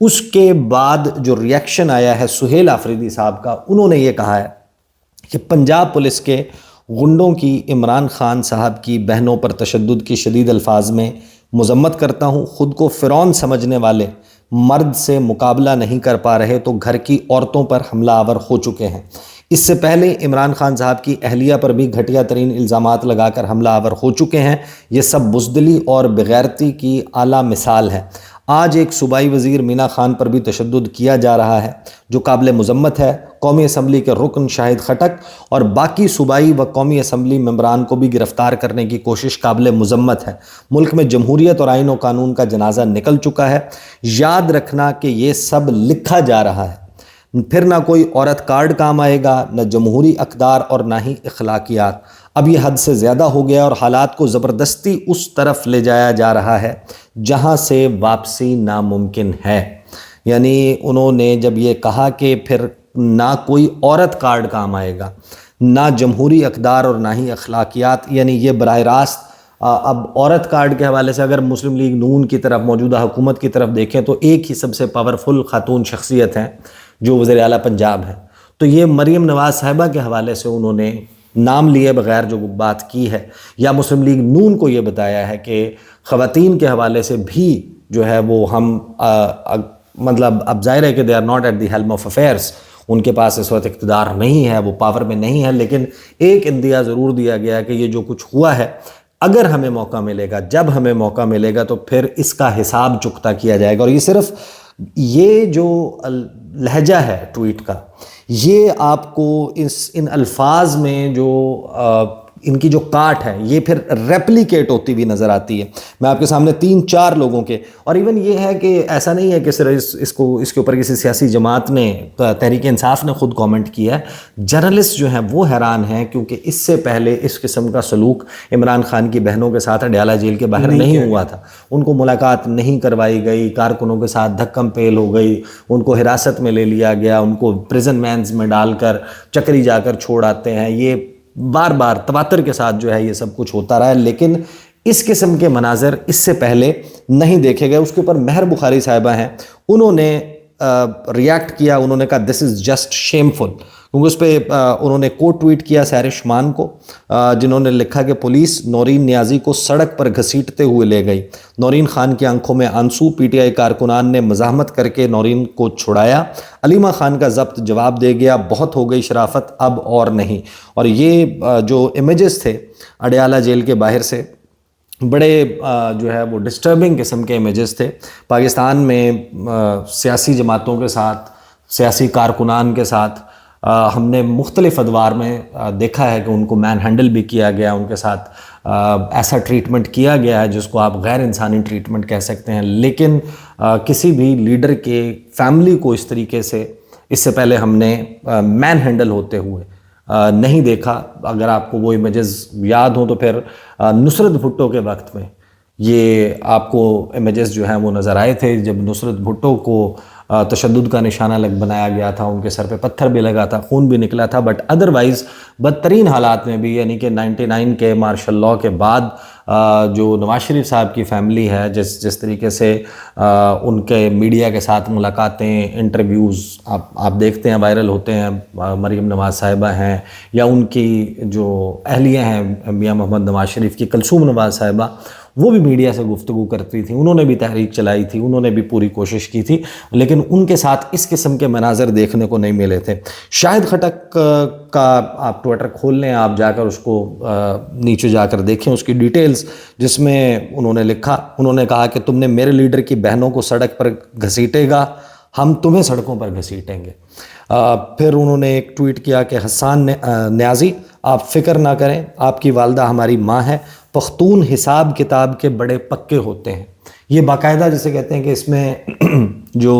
اس کے بعد جو ریئیکشن آیا ہے سہیل آفریدی صاحب کا، انہوں نے یہ کہا ہے کہ پنجاب پولیس کے غنڈوں کی عمران خان صاحب کی بہنوں پر تشدد کی شدید الفاظ میں مذمت کرتا ہوں۔ خود کو فرعون سمجھنے والے مرد سے مقابلہ نہیں کر پا رہے تو گھر کی عورتوں پر حملہ آور ہو چکے ہیں۔ اس سے پہلے عمران خان صاحب کی اہلیہ پر بھی گھٹیا ترین الزامات لگا کر حملہ آور ہو چکے ہیں۔ یہ سب بزدلی اور بغیرتی کی اعلیٰ مثال ہے۔ آج ایک صوبائی وزیر مینا خان پر بھی تشدد کیا جا رہا ہے جو قابل مذمت ہے۔ قومی اسمبلی کے رکن شاہد خٹک اور باقی صوبائی و قومی اسمبلی ممبران کو بھی گرفتار کرنے کی کوشش قابل مذمت ہے۔ ملک میں جمہوریت اور آئین و قانون کا جنازہ نکل چکا ہے۔ یاد رکھنا کہ یہ سب لکھا جا رہا ہے، پھر نہ کوئی عورت کارڈ کام آئے گا، نہ جمہوری اقدار اور نہ ہی اخلاقیات۔ اب یہ حد سے زیادہ ہو گیا اور حالات کو زبردستی اس طرف لے جایا جا رہا ہے جہاں سے واپسی ناممکن ہے۔ یعنی انہوں نے جب یہ کہا کہ پھر نہ کوئی عورت کارڈ کام آئے گا، نہ جمہوری اقدار اور نہ ہی اخلاقیات، یعنی یہ براہ راست اب عورت کارڈ کے حوالے سے اگر مسلم لیگ نون کی طرف، موجودہ حکومت کی طرف دیکھیں تو ایک ہی سب سے پاورفل خاتون شخصیت ہیں جو وزیر اعلیٰ پنجاب ہیں، تو یہ مریم نواز صاحبہ کے حوالے سے انہوں نے نام لیے بغیر جو بات کی ہے، یا مسلم لیگ نون کو یہ بتایا ہے کہ خواتین کے حوالے سے بھی جو ہے وہ ہم مطلب اب ظاہر ہے کہ they are not at the helm of affairs, ان کے پاس اس وقت اقتدار نہیں ہے، وہ پاور میں نہیں ہے، لیکن ایک اندیا ضرور دیا گیا کہ یہ جو کچھ ہوا ہے اگر ہمیں موقع ملے گا، جب ہمیں موقع ملے گا تو پھر اس کا حساب چکتا کیا جائے گا۔ اور یہ صرف یہ جو لہجہ ہے ٹویٹ کا، یہ آپ کو ان الفاظ میں جو ان کی جو کاٹ ہے یہ پھر ریپلیکیٹ ہوتی ہوئی نظر آتی ہے۔ میں آپ کے سامنے 3-4 لوگوں کے، اور ایون یہ ہے کہ ایسا نہیں ہے کہ صرف اس کے اوپر کسی سیاسی جماعت نے، تحریک انصاف نے خود کامنٹ کیا ہے، جرنلسٹ جو ہیں وہ حیران ہیں کیونکہ اس سے پہلے اس قسم کا سلوک عمران خان کی بہنوں کے ساتھ اڈیالہ جیل کے باہر نہیں ہوا تھا۔ ان کو ملاقات نہیں کروائی گئی، کارکنوں کے ساتھ دھکم پیل ہو گئی، ان کو حراست میں لے لیا گیا، ان کو پریزن مینز میں ڈال کر چکری جا کر چھوڑ آتے ہیں۔ یہ بار بار تواتر کے ساتھ جو ہے یہ سب کچھ ہوتا رہا ہے، لیکن اس قسم کے مناظر اس سے پہلے نہیں دیکھے گئے۔ اس کے اوپر مہر بخاری صاحبہ ہیں، انہوں نے ریاکٹ کیا، انہوں نے کہا دس از جسٹ شیمفل، کیونکہ اس پہ انہوں نے کوٹ ٹویٹ کیا سیرش مان کو، جنہوں نے لکھا کہ پولیس نورین نیازی کو سڑک پر گھسیٹتے ہوئے لے گئی، نورین خان کی آنکھوں میں آنسو، پی ٹی آئی کارکنان نے مزاحمت کر کے نورین کو چھڑایا، علیمہ خان کا ضبط جواب دے گیا، بہت ہو گئی شرافت اب اور نہیں۔ اور یہ جو امیجز تھے اڈیالہ جیل کے باہر سے، بڑے جو ہے وہ ڈسٹربنگ قسم کے امیجز تھے۔ پاکستان میں سیاسی جماعتوں کے ساتھ، سیاسی کارکنان کے ساتھ ہم نے مختلف ادوار میں دیکھا ہے کہ ان کو مین ہینڈل بھی کیا گیا، ان کے ساتھ ایسا ٹریٹمنٹ کیا گیا ہے جس کو آپ غیر انسانی ٹریٹمنٹ کہہ سکتے ہیں، لیکن کسی بھی لیڈر کے فیملی کو اس طریقے سے اس سے پہلے ہم نے مین ہینڈل ہوتے ہوئے نہیں دیکھا۔ اگر آپ کو وہ امیجز یاد ہوں تو پھر نصرت بھٹو کے وقت میں یہ آپ کو امیجز جو ہیں وہ نظر آئے تھے، جب نصرت بھٹو کو تشدد کا نشانہ بنایا گیا تھا، ان کے سر پہ پتھر بھی لگا تھا، خون بھی نکلا تھا، بٹ ادروائز بدترین حالات میں بھی، یعنی کہ 99 کے مارشل لاء کے بعد جو نواز شریف صاحب کی فیملی ہے، جس طریقے سے ان کے میڈیا کے ساتھ ملاقاتیں، انٹرویوز آپ دیکھتے ہیں وائرل ہوتے ہیں، مریم نواز صاحبہ ہیں یا ان کی جو اہلیہ ہیں میاں محمد نواز شریف کی کلثوم نواز صاحبہ، وہ بھی میڈیا سے گفتگو کرتی تھیں، انہوں نے بھی تحریک چلائی تھی، انہوں نے بھی پوری کوشش کی تھی، لیکن ان کے ساتھ اس قسم کے مناظر دیکھنے کو نہیں ملے تھے۔ شاہد خٹک کا آپ ٹویٹر کھول لیں، آپ جا کر اس کو نیچے جا کر دیکھیں اس کی ڈیٹیلز، جس میں انہوں نے لکھا، انہوں نے کہا کہ تم نے میرے لیڈر کی بہنوں کو سڑک پر گھسیٹے گا، ہم تمہیں سڑکوں پر گھسیٹیں گے۔ پھر انہوں نے ایک ٹویٹ کیا کہ حسان نیازی آپ فکر نہ کریں، آپ کی والدہ ہماری ماں ہے، پختون حساب کتاب کے بڑے پکے ہوتے ہیں۔ یہ باقاعدہ جسے کہتے ہیں کہ اس میں جو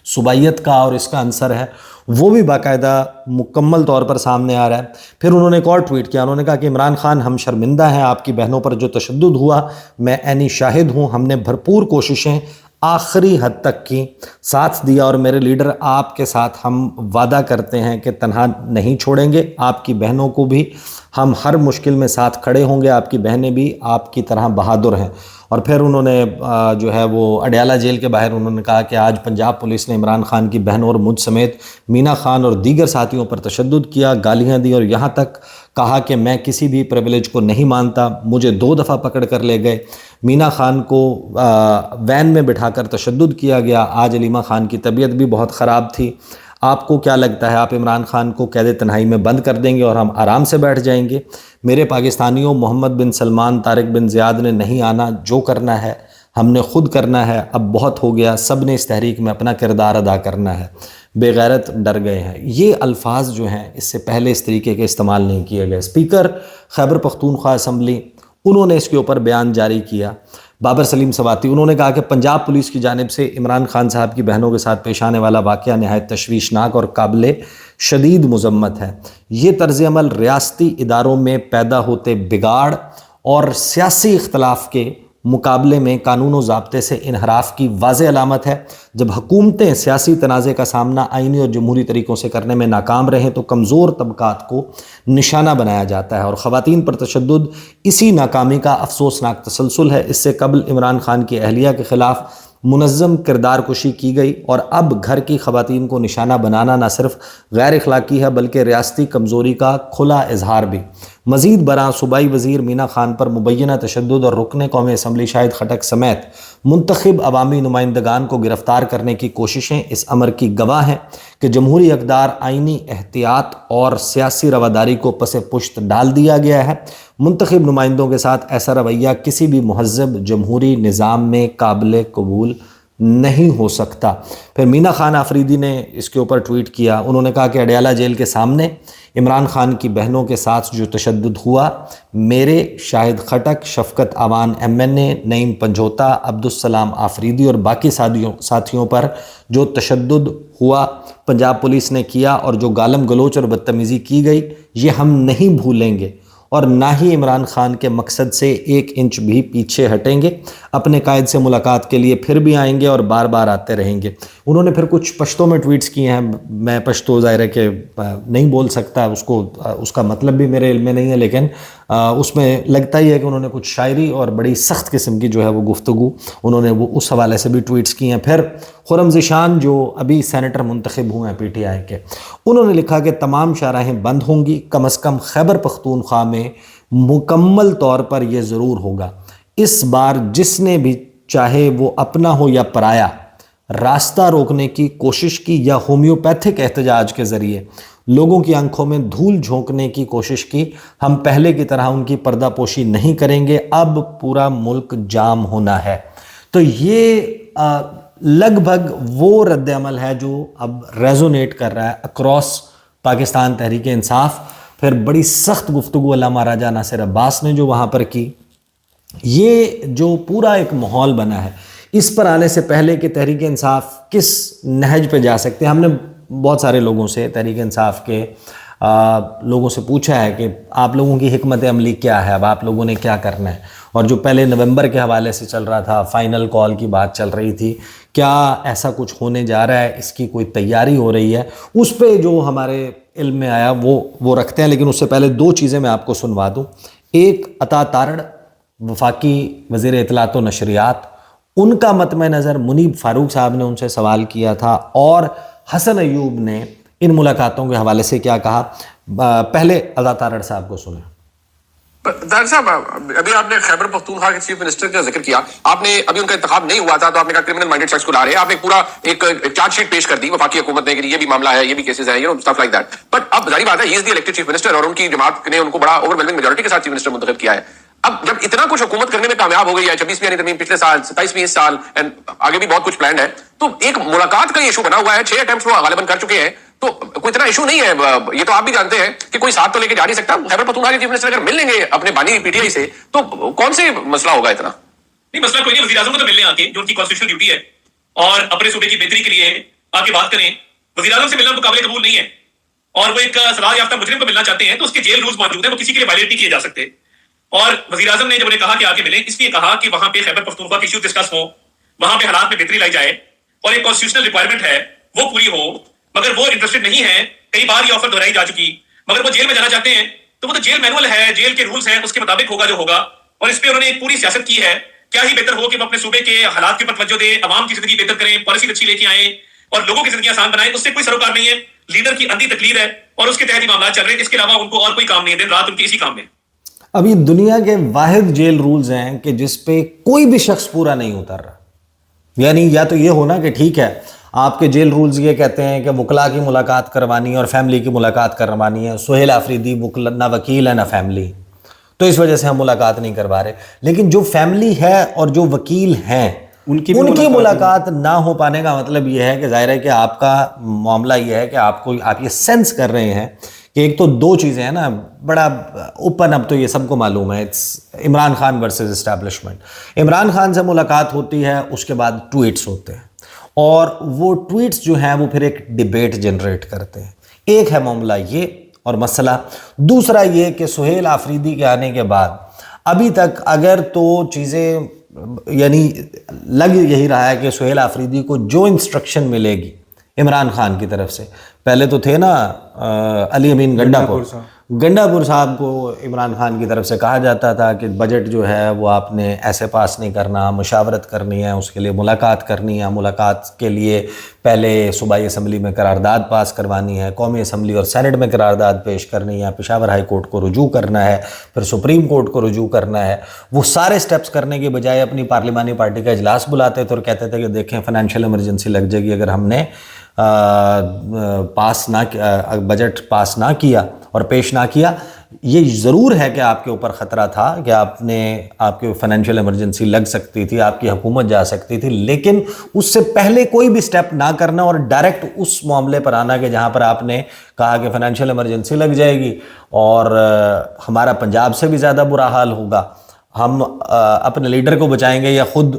صوبائیت کا اور اس کا عنصر ہے وہ بھی باقاعدہ مکمل طور پر سامنے آ رہا ہے۔ پھر انہوں نے ایک اور ٹویٹ کیا، انہوں نے کہا کہ عمران خان ہم شرمندہ ہیں، آپ کی بہنوں پر جو تشدد ہوا میں عینی شاہد ہوں، ہم نے بھرپور کوششیں آخری حد تک کی، ساتھ دیا، اور میرے لیڈر آپ کے ساتھ ہم وعدہ کرتے ہیں کہ تنہا نہیں چھوڑیں گے، آپ کی بہنوں کو بھی ہم ہر مشکل میں ساتھ کھڑے ہوں گے، آپ کی بہنیں بھی آپ کی طرح بہادر ہیں۔ اور پھر انہوں نے جو ہے وہ اڈیالہ جیل کے باہر انہوں نے کہا کہ آج پنجاب پولیس نے عمران خان کی بہنوں اور مجھ سمیت مینا خان اور دیگر ساتھیوں پر تشدد کیا، گالیاں دی اور یہاں تک کہا کہ میں کسی بھی پریویلیج کو نہیں مانتا، مجھے 2 دفعہ پکڑ کر لے گئے، مینا خان کو وین میں بٹھا کر تشدد کیا گیا، آج علیمہ خان کی طبیعت بھی بہت خراب تھی، آپ کو کیا لگتا ہے آپ عمران خان کو قید تنہائی میں بند کر دیں گے اور ہم آرام سے بیٹھ جائیں گے؟ میرے پاکستانیوں، محمد بن سلمان، طارق بن زیاد نے نہیں آنا، جو کرنا ہے ہم نے خود کرنا ہے، اب بہت ہو گیا، سب نے اس تحریک میں اپنا کردار ادا کرنا ہے، بے غیرت ڈر گئے ہیں۔ یہ الفاظ جو ہیں اس سے پہلے اس طریقے کے استعمال نہیں کیے گئے۔ اسپیکر خیبر پختونخوا اسمبلی انہوں نے اس کے اوپر بیان جاری کیا، بابر سلیم سواتی، انہوں نے کہا کہ پنجاب پولیس کی جانب سے عمران خان صاحب کی بہنوں کے ساتھ پیش آنے والا واقعہ نہایت تشویشناک اور قابل شدید مذمت ہے۔ یہ طرز عمل ریاستی اداروں میں پیدا ہوتے بگاڑ اور سیاسی اختلاف کے مقابلے میں قانون و ضابطے سے انحراف کی واضح علامت ہے۔ جب حکومتیں سیاسی تنازع کا سامنا آئینی اور جمہوری طریقوں سے کرنے میں ناکام رہیں تو کمزور طبقات کو نشانہ بنایا جاتا ہے، اور خواتین پر تشدد اسی ناکامی کا افسوسناک تسلسل ہے۔ اس سے قبل عمران خان کی اہلیہ کے خلاف منظم کردار کشی کی گئی، اور اب گھر کی خواتین کو نشانہ بنانا نہ صرف غیر اخلاقی ہے بلکہ ریاستی کمزوری کا کھلا اظہار بھی۔ مزید برآں صوبائی وزیر مینا خان پر مبینہ تشدد اور رکن قومی اسمبلی شاہد خٹک سمیت منتخب عوامی نمائندگان کو گرفتار کرنے کی کوششیں اس امر کی گواہ ہیں کہ جمہوری اقدار، آئینی احتیاط اور سیاسی رواداری کو پس پشت ڈال دیا گیا ہے۔ منتخب نمائندوں کے ساتھ ایسا رویہ کسی بھی مہذب جمہوری نظام میں قابل قبول نہیں ہو سکتا۔ پھر مینا خان آفریدی نے اس کے اوپر ٹویٹ کیا، انہوں نے کہا کہ اڈیالہ جیل کے سامنے عمران خان کی بہنوں کے ساتھ جو تشدد ہوا، میرے، شاہد خٹک، شفقت عوان ایم این اے، نعیم پنجھوتا، عبدالسلام آفریدی اور باقی ساتھیوں پر جو تشدد ہوا پنجاب پولیس نے کیا اور جو گالم گلوچ اور بدتمیزی کی گئی، یہ ہم نہیں بھولیں گے اور نہ ہی عمران خان کے مقصد سے 1 انچ بھی پیچھے ہٹیں گے۔ اپنے قائد سے ملاقات کے لیے پھر بھی آئیں گے اور بار بار آتے رہیں گے۔ انہوں نے پھر کچھ پشتوں میں ٹویٹس کیے ہیں، میں پشتو ظاہر ہے کہ نہیں بول سکتا، اس کا مطلب بھی میرے علم میں نہیں ہے، لیکن اس میں لگتا ہی ہے کہ انہوں نے کچھ شاعری اور بڑی سخت قسم کی جو ہے وہ گفتگو انہوں نے وہ اس حوالے سے بھی ٹویٹس کی ہیں۔ پھر خرم ذیشان جو ابھی سینیٹر منتخب ہوئے ہیں پی ٹی آئی کے، انہوں نے لکھا کہ تمام شاہراہیں بند ہوں گی، کم از کم خیبر پختونخوا میں مکمل طور پر یہ ضرور ہوگا۔ اس بار جس نے بھی چاہے وہ اپنا ہو یا پرایا راستہ روکنے کی کوشش کی یا ہومیوپیتھک احتجاج کے ذریعے لوگوں کی آنکھوں میں دھول جھونکنے کی کوشش کی، ہم پہلے کی طرح ان کی پردہ پوشی نہیں کریں گے، اب پورا ملک جام ہونا ہے۔ تو یہ لگ بھگ وہ رد عمل ہے جو اب ریزونیٹ کر رہا ہے اکراس پاکستان تحریک انصاف۔ پھر بڑی سخت گفتگو علامہ راجہ ناصر عباس نے جو وہاں پر کی، یہ جو پورا ایک ماحول بنا ہے، اس پر آنے سے پہلے کہ تحریک انصاف کس نہج پہ جا سکتے ہیں، ہم نے بہت سارے لوگوں سے، تحریک انصاف کے لوگوں سے پوچھا ہے کہ آپ لوگوں کی حکمت عملی کیا ہے، اب آپ لوگوں نے کیا کرنا ہے، اور جو پہلے نومبر کے حوالے سے چل رہا تھا، فائنل کال کی بات چل رہی تھی، کیا ایسا کچھ ہونے جا رہا ہے، اس کی کوئی تیاری ہو رہی ہے، اس پہ جو ہمارے علم میں آیا وہ رکھتے ہیں۔ لیکن اس سے پہلے 2 چیزیں میں آپ کو سنوا دوں۔ ایک، عطا تارڑ وفاقی وزیر اطلاعات و نشریات، ان کا مطمع نظر منیب فاروق صاحب نے ان سے سوال کیا تھا، اور حسن ایوب نے ان ملاقاتوں کے حوالے سے کیا کہا۔ پہلے عطا تارڑ صاحب کو سنیں۔ طارق صاحب، ابھی آپ نے خیبر پختونخوا کے چیف منسٹر کا ذکر کیا، آپ نے ابھی ان کا انتخاب نہیں ہوا تھا تو آپ نے کہا کرمنل مائنڈڈ شخص کو لا رہے ہیں، آپ نے پورا ایک چارج شیٹ پیش کر دی وفاقی حکومت نے کہ یہ بھی معاملہ ہے، یہ بھی کیسز ہیں، اسٹف لائک دیٹ۔ بٹ اب ظاہر بات ہے ہی از دی الیکٹڈ چیف منسٹر، اور ان کی جماعت نے ان کو بڑا اوور ویلمنگ میجورٹی کے ساتھ چیف منسٹر منتخب کیا ہے۔ اب جب اتنا کچھ حکومت کرنے میں کامیاب ہو گئی ہے، 26ویں یعنی ترمیم پچھلے سال، 27ویں اس سال، آگے بھی بہت کچھ پلانڈ ہے، تو ایک ملاقات کا ایشو بنا ہوا ہے، 6 اٹیمپٹس وہ غالباً کر چکے ہیں، تو کوئی اتنا ایشو نہیں ہے۔ یہ تو آپ بھی جانتے ہیں کہ کوئی ساتھ تو لے کے جا نہیں سکتا۔ خیبر پختونخوا کے چیف منسٹر اگر مل لیں گے اپنے بانی پی ٹی آئی سے تو کون سے مسئلہ ہوگا اتنا؟ نہیں، مسئلہ کوئی نہیں، وزیر اعظم کو تو ملنے آتے ہیں جو ان کی کانسٹیٹیوشنل ڈیوٹی ہے، اور اپنے صوبے کی بہتری کے لیے آ کے بات کریں۔ وزیر اعظم سے ملنا قابل قبول نہیں ہے، اور وہ ایک سزا یافتہ مجرم کو ملنا چاہتے ہیں تو اس کے جیل رولز موجود ہیں، وہ کسی کے لیے وائلیٹ نہیں کیے جا سکتے۔ اور وزیر اعظم نے جب انہیں کہا کہ آ کے ملیں، اس لیے کہا کہ وہاں پہ خیبر پختونخوا کی ایشوز ڈسکس ہوں، وہاں پہ حالات میں بہتری لائی جائے، اور ایک کانسٹیٹیوشنل ریکوائرمنٹ ہے وہ پوری ہو۔ مگر وہ انٹرسٹڈ نہیں ہے، کئی بار یہ آفر دہرائی جا چکی، مگر وہ جیل میں جانا چاہتے ہیں تو وہ تو جیل مینول ہے، جیل کے رولز ہیں، اس کے مطابق ہوگا جو ہوگا، اور اس پہ انہوں نے ایک پوری سیاست کی ہے کیا ہی بہتر ہو کہ وہ اپنے صوبے کے حالات کے اوپر توجہ دیں, عوام کی زندگی بہتر کریں, پالیسی اچھی لے کے آئیں اور لوگوں کی زندگی آسان بنائیں. اس سے کوئی سروکار نہیں ہے, لیڈر کی اندھی تقریر ہے اور اس کے تحت ہی معاملات چل رہے ہیں. اس کے علاوہ ان کو اور کوئی کام نہیں ہے, دن رات ان کی اسی کام میں. ابھی دنیا کے واحد جیل رولز ہیں کہ جس پہ کوئی بھی شخص پورا نہیں اتر رہا. یعنی یا تو یہ ہونا کہ ٹھیک ہے آپ کے جیل رولز یہ کہتے ہیں کہ وکلا کی ملاقات کروانی ہے اور فیملی کی ملاقات کروانی ہے. سہیل آفریدی نہ وکیل ہے نہ فیملی, تو اس وجہ سے ہم ملاقات نہیں کروا رہے. لیکن جو فیملی ہے اور جو وکیل ہیں ان کی ملاقات نہ ہو پانے کا مطلب یہ ہے کہ ظاہر ہے کہ آپ کا معاملہ یہ ہے کہ آپ یہ سینس کر رہے ہیں کہ ایک تو دو چیزیں ہیں نا, بڑا اوپن, اب تو یہ سب کو معلوم ہے, عمران خان ورسز اسٹیبلشمنٹ. عمران خان سے ملاقات ہوتی ہے, اس کے بعد ٹویٹس ہوتے ہیں اور وہ ٹویٹس جو ہیں وہ پھر ایک ڈیبیٹ جنریٹ کرتے ہیں. ایک ہے معاملہ یہ اور مسئلہ. دوسرا یہ کہ سہیل آفریدی کے آنے کے بعد ابھی تک اگر تو چیزیں یعنی لگ یہی رہا ہے کہ سہیل آفریدی کو جو انسٹرکشن ملے گی عمران خان کی طرف سے, پہلے تو تھے نا علی امین گنڈا پور صاحب کو عمران خان کی طرف سے کہا جاتا تھا کہ بجٹ جو ہے وہ آپ نے ایسے پاس نہیں کرنا, مشاورت کرنی ہے, اس کے لیے ملاقات کرنی ہے, ملاقات کے لیے پہلے صوبائی اسمبلی میں قرارداد پاس کروانی ہے, قومی اسمبلی اور سینٹ میں قرارداد پیش کرنی ہے, پشاور ہائی کورٹ کو رجوع کرنا ہے, پھر سپریم کورٹ کو رجوع کرنا ہے. وہ سارے سٹیپس کرنے کے بجائے اپنی پارلیمانی پارٹی کا اجلاس بلاتے تھے اور کہتے تھے کہ دیکھیں فائنینشیل ایمرجنسی لگ جائے گی اگر ہم نے بجٹ پاس نہ کیا اور پیش نہ کیا. یہ ضرور ہے کہ آپ کے اوپر خطرہ تھا کہ آپ کے فائنینشیل ایمرجنسی لگ سکتی تھی, آپ کی حکومت جا سکتی تھی, لیکن اس سے پہلے کوئی بھی سٹیپ نہ کرنا اور ڈائریکٹ اس معاملے پر آنا کہ جہاں پر آپ نے کہا کہ فائنینشیل ایمرجنسی لگ جائے گی اور ہمارا پنجاب سے بھی زیادہ برا حال ہوگا, ہم اپنے لیڈر کو بچائیں گے یا خود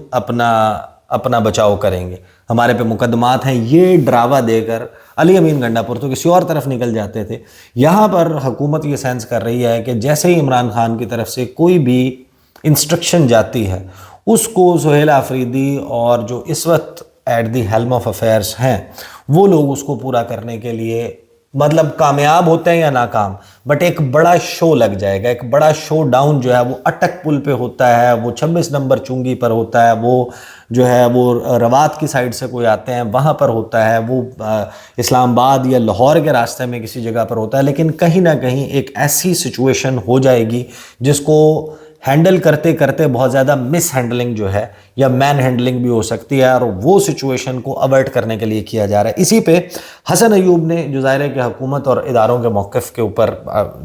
اپنا بچاؤ کریں گے, ہمارے پہ مقدمات ہیں. یہ ڈراوا دے کر علی امین گنڈا پور تو کسی اور طرف نکل جاتے تھے. یہاں پر حکومت یہ سینس کر رہی ہے کہ جیسے ہی عمران خان کی طرف سے کوئی بھی انسٹرکشن جاتی ہے اس کو سہیل آفریدی اور جو اس وقت at the helm of affairs ہیں وہ لوگ اس کو پورا کرنے کے لیے مطلب کامیاب ہوتے ہیں یا ناکام, بٹ ایک بڑا شو لگ جائے گا. ایک بڑا شو ڈاؤن جو ہے وہ اٹک پل پہ ہوتا ہے, وہ 26 نمبر چنگی پر ہوتا ہے, وہ جو ہے وہ روات کی سائڈ سے کوئی آتے ہیں وہاں پر ہوتا ہے, وہ اسلام آباد یا لاہور کے راستے میں کسی جگہ پر ہوتا ہے. لیکن کہیں نہ کہیں ایک ایسی سچویشن ہو جائے گی جس کو ہینڈل کرتے کرتے بہت زیادہ مس ہینڈلنگ جو ہے یا مین ہینڈلنگ بھی ہو سکتی ہے, اور وہ سچویشن کو اوائڈ کرنے کے لیے کیا جا رہا ہے. اسی پہ حسن ایوب نے جو ظاہر ہے کہ حکومت اور اداروں کے موقف کے اوپر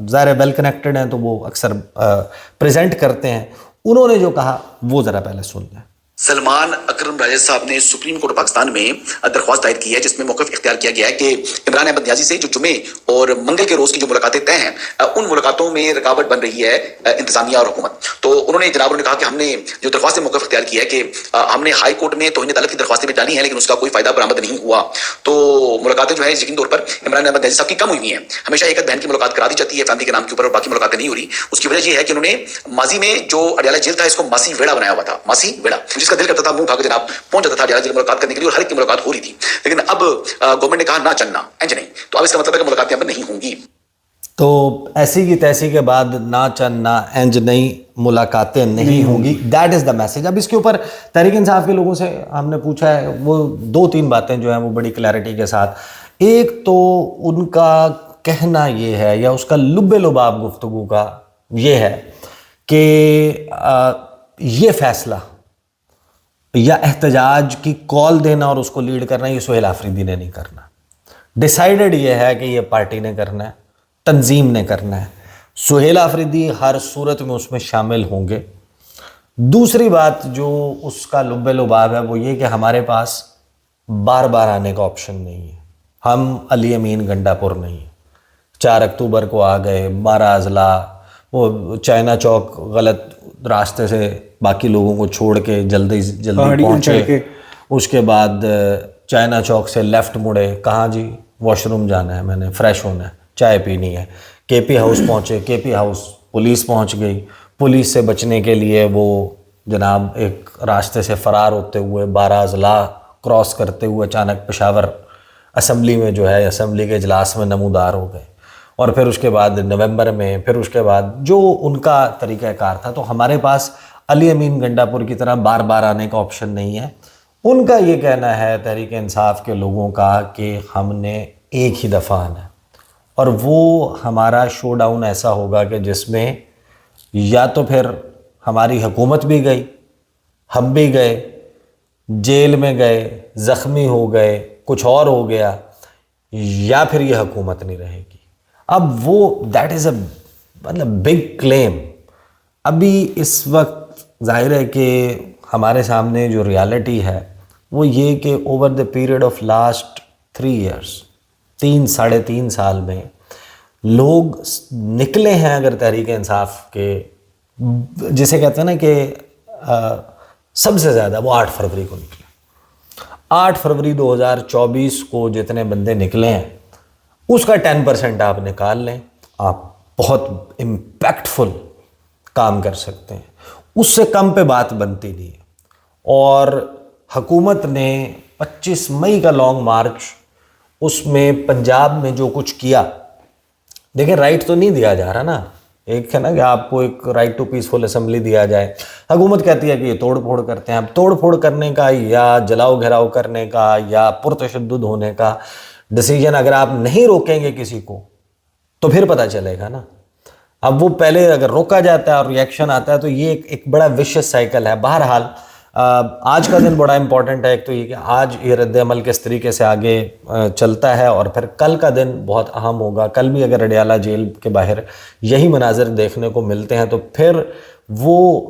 ظاہر ویل کنیکٹڈ ہیں تو وہ اکثر پریزنٹ کرتے ہیں, انہوں نے جو کہا وہ ذرا پہلے سن لیں. سلمان اکرم راجہ صاحب نے سپریم کورٹ پاکستان میں درخواست دائر کی ہے جس میں موقف اختیار کیا گیا ہے کہ عمران احمد نیازی سے جو جمعے اور منگل کے روز کی جو ملاقاتیں طے ہیں ان ملاقاتوں میں رکاوٹ بن رہی ہے انتظامیہ اور حکومت. تو انہوں نے جناب نے کہا کہ ہم نے جو درخواست موقف اختیار کیا ہے کہ ہم نے ہائی کورٹ میں توہین عدالت کی درخواستیں بھی ڈالی ہیں لیکن اس کا کوئی فائدہ برآمد نہیں ہوا. تو ملاقاتیں جو ہے یقینی طور پر عمران احمد نیازی صاحب کی کم ہوئی ہیں. ہمیشہ ایک بہن کی ملاقات کرا دی جاتی ہے فیملی کے نام کے اوپر اور باقی ملاقاتیں نہیں ہو رہی. اس کی وجہ یہ ہے کہ انہوں نے ماضی میں جو اڈیالہ جیل تھا اس کو ماسی ویڑا بنایا ہوا تھا, ماسی ویڑا, جس کا دل کرتا تھا منہ اٹھا کے جناب پہنچ جاتا تھا اڈیالہ جیل ملاقات کرنے کے لیے اور ہر ایک کی ملاقات ہو رہی تھی. لیکن اب گورنمنٹ نے کہا نہ چلنا انج نہیں, تو اب اس کا مطلب ہے کہ ملاقاتیں اب نہیں ہوں گی. تو ایسی کی تیسی کے بعد نہ چن نہ انج نہیں, ملاقاتیں نہیں ہوں گی, دیٹ از دا میسج. اب اس کے اوپر تحریک انصاف کے لوگوں سے ہم نے پوچھا ہے, وہ 2-3 باتیں جو ہیں وہ بڑی کلیئرٹی کے ساتھ. ایک تو ان کا کہنا یہ ہے یا اس کا لب لباب گفتگو کا یہ ہے کہ یہ فیصلہ یا احتجاج کی کال دینا اور اس کو لیڈ کرنا یہ سہیل آفریدی نے نہیں کرنا. ڈیسائیڈڈ یہ ہے کہ یہ پارٹی نے کرنا ہے, تنظیم نے کرنا ہے. سہیل آفریدی ہر صورت میں اس میں شامل ہوں گے. دوسری بات جو اس کا لب لباب ہے وہ یہ کہ ہمارے پاس بار بار آنے کا آپشن نہیں ہے. ہم علی امین گنڈا پور نہیں ہیں. 4 اکتوبر کو آ گئے, 12 اضلاع, وہ چائنا چوک غلط راستے سے باقی لوگوں کو چھوڑ کے جلدی پہنچے, اس کے بعد چائنا چوک سے لیفٹ مڑے, کہاں جی واش روم جانا ہے, میں نے فریش ہونا ہے, چائے پینی ہے. کے پی ہاؤس پہنچے, کے پی ہاؤس پولیس پہنچ گئی. پولیس سے بچنے کے لیے وہ جناب ایک راستے سے فرار ہوتے ہوئے 12 اضلاع کراس کرتے ہوئے اچانک پشاور اسمبلی میں جو ہے اسمبلی کے اجلاس میں نمودار ہو گئے. اور پھر اس کے بعد نومبر میں پھر اس کے بعد جو ان کا طریقہ کار تھا. تو ہمارے پاس علی امین گنڈاپور کی طرح بار بار آنے کا آپشن نہیں ہے. ان کا یہ کہنا ہے تحریک انصاف کے لوگوں کا کہ ہم نے ایک ہی دفعہ آنا ہے اور وہ ہمارا شو ڈاؤن ایسا ہوگا کہ جس میں یا تو پھر ہماری حکومت بھی گئی, ہم بھی گئے, جیل میں گئے, زخمی ہو گئے, کچھ اور ہو گیا, یا پھر یہ حکومت نہیں رہے گی. اب وہ دیٹ از اے مطلب بگ کلیم. ابھی اس وقت ظاہر ہے کہ ہمارے سامنے جو ریالٹی ہے وہ یہ کہ over the period of last 3 years, 3-3.5 سال میں لوگ نکلے ہیں اگر تحریک انصاف کے, جسے کہتے ہیں نا کہ سب سے زیادہ وہ 8 فروری کو نکلے. 8 فروری 2024 کو جتنے بندے نکلے ہیں اس کا 10% آپ نکال لیں, آپ بہت امپیکٹفل کام کر سکتے ہیں. اس سے کم پہ بات بنتی نہیں ہے. اور حکومت نے 25 مئی کا لانگ مارچ, اس میں پنجاب میں جو کچھ کیا, دیکھیں رائٹ تو نہیں دیا جا رہا نا, ایک ہے نا کہ آپ کو ایک رائٹ ٹو پیسفل اسمبلی دیا جائے, حکومت کہتی ہے کہ یہ توڑ پھوڑ کرتے ہیں. اب توڑ پھوڑ کرنے کا یا جلاؤ گھیراؤ کرنے کا یا پرتشدد ہونے کا ڈیسیجن اگر آپ نہیں روکیں گے کسی کو تو پھر پتہ چلے گا نا. اب وہ پہلے اگر روکا جاتا ہے اور ریئیکشن آتا ہے تو یہ ایک بڑا ویشیس سائیکل ہے. بہرحال آج کا دن بڑا امپورٹنٹ ہے. ایک تو یہ کہ آج یہ رد عمل کس طریقے سے آگے چلتا ہے, اور پھر کل کا دن بہت اہم ہوگا. کل بھی اگر اڈیالہ جیل کے باہر یہی مناظر دیکھنے کو ملتے ہیں تو پھر وہ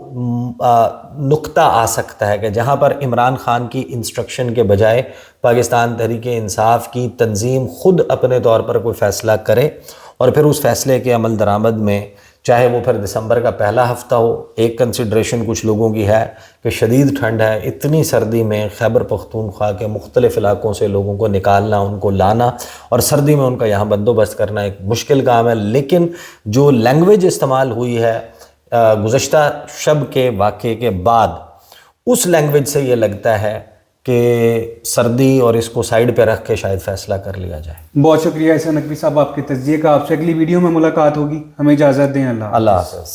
نقطہ آ سکتا ہے کہ جہاں پر عمران خان کی انسٹرکشن کے بجائے پاکستان تحریک انصاف کی تنظیم خود اپنے طور پر کوئی فیصلہ کرے, اور پھر اس فیصلے کے عمل درآمد میں چاہے وہ پھر دسمبر کا پہلا ہفتہ ہو. ایک کنسیڈریشن کچھ لوگوں کی ہے کہ شدید ٹھنڈ ہے, اتنی سردی میں خیبر پختونخوا کے مختلف علاقوں سے لوگوں کو نکالنا, ان کو لانا اور سردی میں ان کا یہاں بندوبست کرنا ایک مشکل کام ہے. لیکن جو لینگویج استعمال ہوئی ہے گزشتہ شب کے واقعے کے بعد, اس لینگویج سے یہ لگتا ہے کہ سردی اور اس کو سائیڈ پہ رکھ کے شاید فیصلہ کر لیا جائے. بہت شکریہ احسان نقوی صاحب آپ کے تجزیے کا. آپ سے اگلی ویڈیو میں ملاقات ہوگی. ہمیں اجازت دیں. اللہ حافظ.